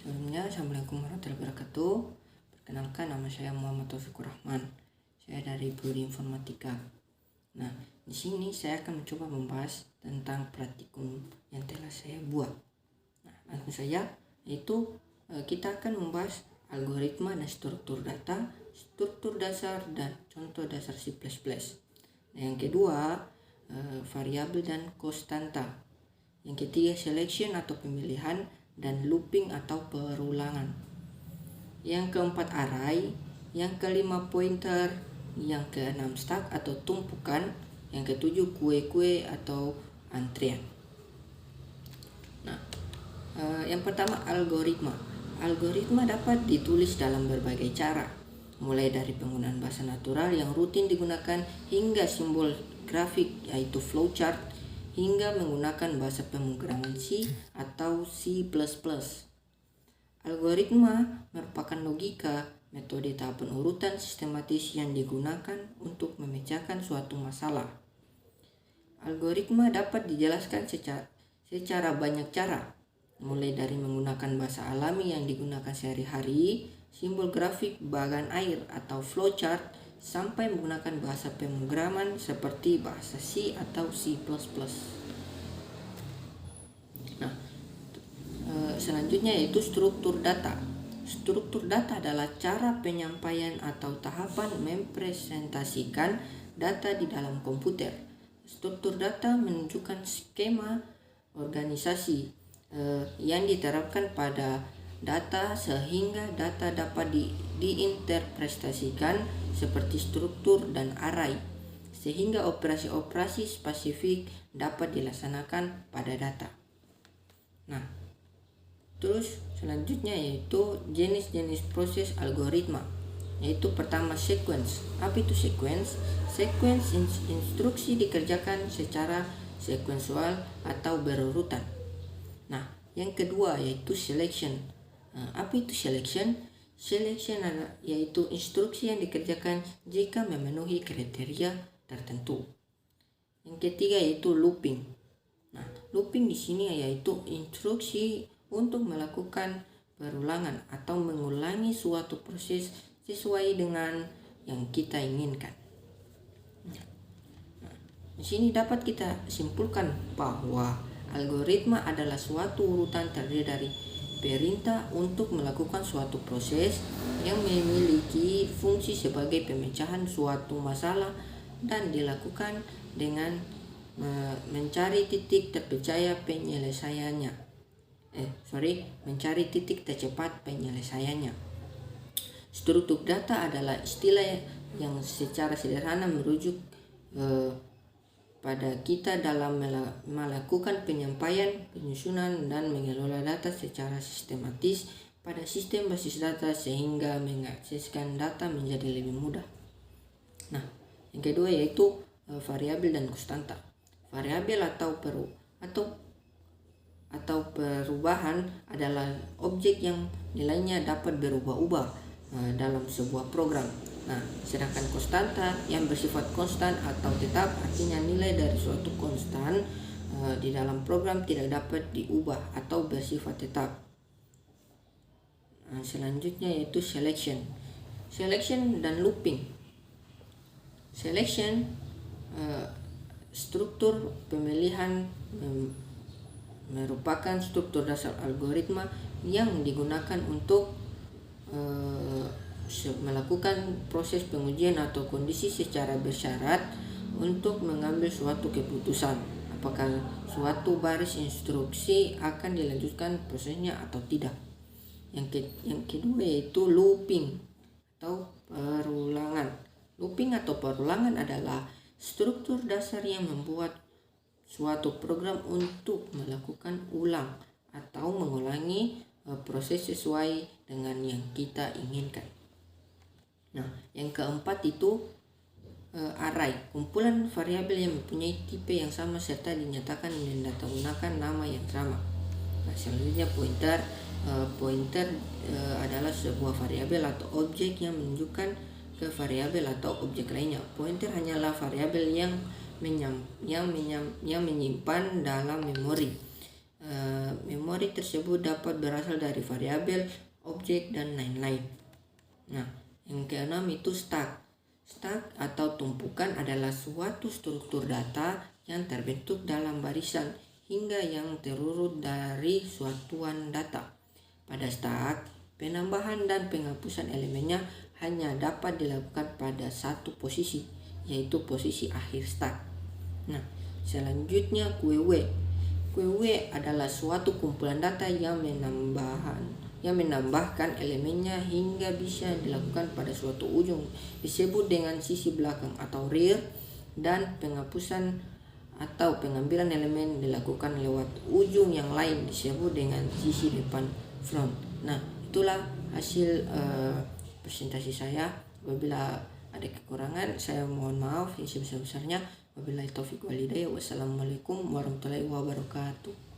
Sebelumnya, Assalamualaikum warahmatullahi wabarakatuh. Perkenalkan, nama saya Muhammad Taufikur Rahman. Saya dari Prodi Informatika. Nah, di sini saya akan mencoba membahas tentang praktikum yang telah saya buat. Nah, langsung saja, yaitu kita akan membahas algoritma dan struktur data, struktur dasar, dan contoh dasar C++. Nah, yang kedua, variabel dan konstanta. Yang ketiga, selection atau pemilihan, dan looping atau perulangan. Yang keempat, array. Yang kelima, pointer. Yang keenam, stack atau tumpukan. Yang ketujuh, kue-kue atau antrian. Nah, yang pertama, algoritma. Algoritma dapat ditulis dalam berbagai cara, mulai dari penggunaan bahasa natural yang rutin digunakan hingga simbol grafik yaitu flowchart, hingga menggunakan bahasa pemrograman C atau C++. Algoritma merupakan logika, metode tahapan urutan sistematis yang digunakan untuk memecahkan suatu masalah. Algoritma dapat dijelaskan secara banyak cara, mulai dari menggunakan bahasa alami yang digunakan sehari-hari, simbol grafik bagan air atau flowchart, sampai menggunakan bahasa pemrograman seperti bahasa C atau C++. Nah, selanjutnya yaitu struktur data. Struktur data adalah cara penyampaian atau tahapan mempresentasikan data di dalam komputer. Struktur data menunjukkan skema organisasi yang diterapkan pada data sehingga data dapat diinterpretasikan seperti struktur dan array, sehingga operasi-operasi spesifik dapat dilaksanakan pada data. Nah, terus selanjutnya yaitu jenis-jenis proses algoritma. Yaitu pertama, sequence. Apa itu sequence? Sequence instruksi dikerjakan secara sekuensial atau berurutan. Nah, yang kedua yaitu selection. Apa itu selection? Selection yaitu instruksi yang dikerjakan jika memenuhi kriteria tertentu. Yang ketiga yaitu looping. Nah, looping di sini yaitu instruksi untuk melakukan perulangan atau mengulangi suatu proses sesuai dengan yang kita inginkan. Nah, di sini dapat kita simpulkan bahwa algoritma adalah suatu urutan terdiri dari perintah untuk melakukan suatu proses yang memiliki fungsi sebagai pemecahan suatu masalah dan dilakukan dengan mencari titik terpercaya penyelesaiannya. Mencari titik tercepat penyelesaiannya. Struktur data adalah istilah yang secara sederhana merujuk pada kita dalam melakukan penyampaian, penyusunan, dan mengelola data secara sistematis pada sistem basis data sehingga mengakseskan data menjadi lebih mudah. Nah, yang kedua yaitu variabel dan konstanta. Variabel atau perubahan adalah objek yang nilainya dapat berubah-ubah dalam sebuah program. Nah, sedangkan konstanta yang bersifat konstan atau tetap, artinya nilai dari suatu konstan di dalam program tidak dapat diubah atau bersifat tetap. Nah, selanjutnya yaitu selection. Selection dan looping. Selection struktur pemilihan merupakan struktur dasar algoritma yang digunakan untuk melakukan proses pengujian atau kondisi secara bersyarat untuk mengambil suatu keputusan apakah suatu baris instruksi akan dilanjutkan prosesnya atau tidak. Yang kedua yaitu looping atau perulangan. Looping atau perulangan adalah struktur dasar yang membuat suatu program untuk melakukan ulang atau mengulangi proses sesuai dengan yang kita inginkan. Nah, yang keempat itu array, kumpulan variabel yang mempunyai tipe yang sama serta dinyatakan dengan data menggunakan nama yang sama. Nah, selanjutnya pointer. Pointer adalah sebuah variabel atau objek yang menunjukkan ke variabel atau objek lainnya. Pointer hanyalah variabel yang menyimpan dalam memori memori tersebut dapat berasal dari variabel, objek, dan lain-lain. Nah, yang keenam itu stack. Stack atau tumpukan adalah suatu struktur data yang terbentuk dalam barisan hingga yang terurut dari suatuan data. Pada stack, penambahan dan penghapusan elemennya hanya dapat dilakukan pada satu posisi, yaitu posisi akhir stack. Nah, selanjutnya queue. Queue adalah suatu kumpulan data yang menambahkan elemennya hingga bisa dilakukan pada suatu ujung, disebut dengan sisi belakang atau rear, dan penghapusan atau pengambilan elemen dilakukan lewat ujung yang lain, disebut dengan sisi depan, front. Nah, itulah hasil presentasi saya. Apabila ada kekurangan, saya mohon maaf yang sebesar-besarnya. Wabillahi taufiq walhidayah. Wassalamualaikum warahmatullahi wabarakatuh.